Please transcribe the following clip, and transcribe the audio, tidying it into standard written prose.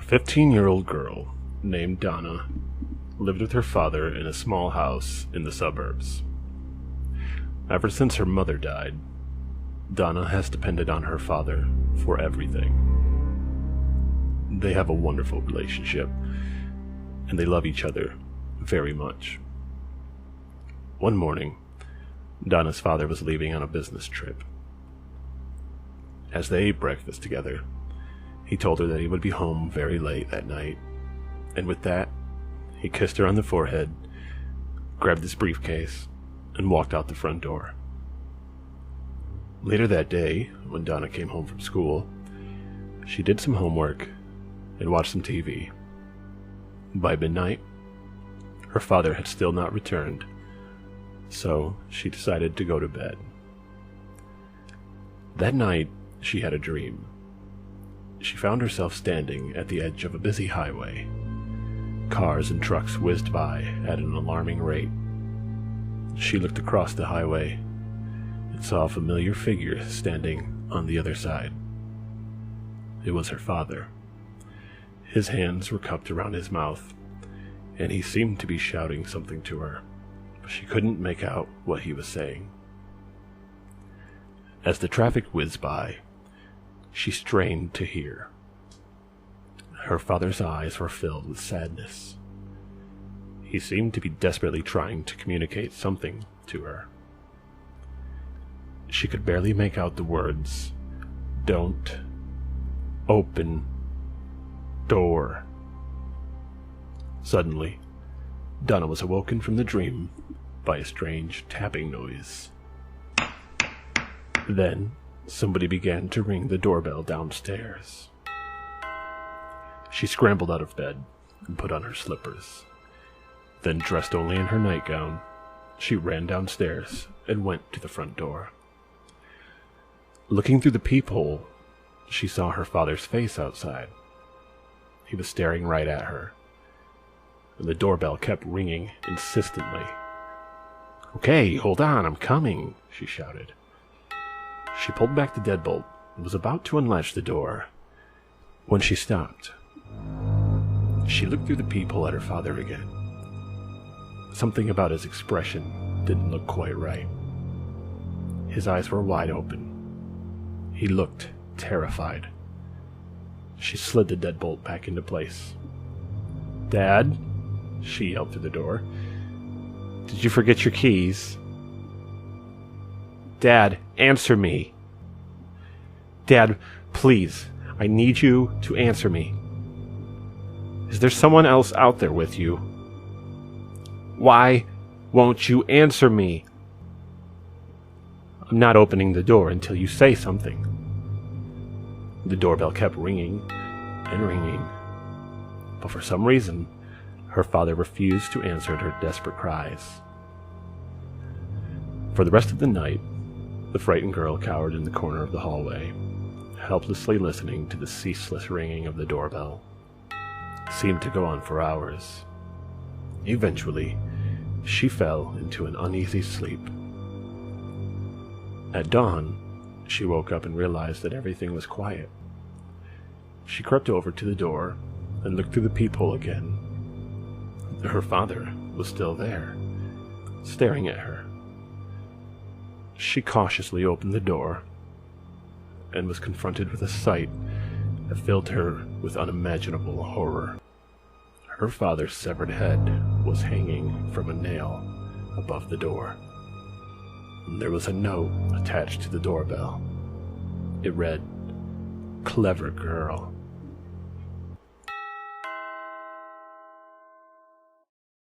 15-year-old girl named Donna lived with her father in a small house in the suburbs. Ever since her mother died, Donna has depended on her father for everything. They have a wonderful relationship, and they love each other very much. One morning, Donna's father was leaving on a business trip. As they ate breakfast together, he told her that he would be home very late that night, and with that, he kissed her on the forehead, grabbed his briefcase, and walked out the front door. Later that day, when Donna came home from school, she did some homework and watched some TV. By midnight, her father had still not returned, so she decided to go to bed. That night, she had a dream. She found herself standing at the edge of a busy highway. Cars and trucks whizzed by at an alarming rate. She looked across the highway and saw a familiar figure standing on the other side. It was her father. His hands were cupped around his mouth, and he seemed to be shouting something to her, but she couldn't make out what he was saying. As the traffic whizzed by, she strained to hear. Her father's eyes were filled with sadness. He seemed to be desperately trying to communicate something to her. She could barely make out the words, "Don't open door." Suddenly, Donna was awoken from the dream by a strange tapping noise. Then, somebody began to ring the doorbell downstairs. She scrambled out of bed and put on her slippers. Then, dressed only in her nightgown, she ran downstairs and went to the front door. Looking through the peephole, she saw her father's face outside. He was staring right at her, and the doorbell kept ringing insistently. "Okay, hold on, I'm coming," she shouted. She pulled back the deadbolt and was about to unlatch the door when she stopped. She looked through the peephole at her father again. Something about his expression didn't look quite right. His eyes were wide open. He looked terrified. She slid the deadbolt back into place. "Dad?" she yelled through the door. "Did you forget your keys? Dad, answer me. Dad, please, I need you to answer me. Is there someone else out there with you? Why won't you answer me? I'm not opening the door until you say something." The doorbell kept ringing and ringing, but for some reason, her father refused to answer her desperate cries. For the rest of the night, the frightened girl cowered in the corner of the hallway, helplessly listening to the ceaseless ringing of the doorbell. It seemed to go on for hours. Eventually, she fell into an uneasy sleep. At dawn, she woke up and realized that everything was quiet. She crept over to the door and looked through the peephole again. Her father was still there, staring at her. She cautiously opened the door and was confronted with a sight that filled her with unimaginable horror. Her father's severed head was hanging from a nail above the door. There was a note attached to the doorbell. It read, "Clever girl.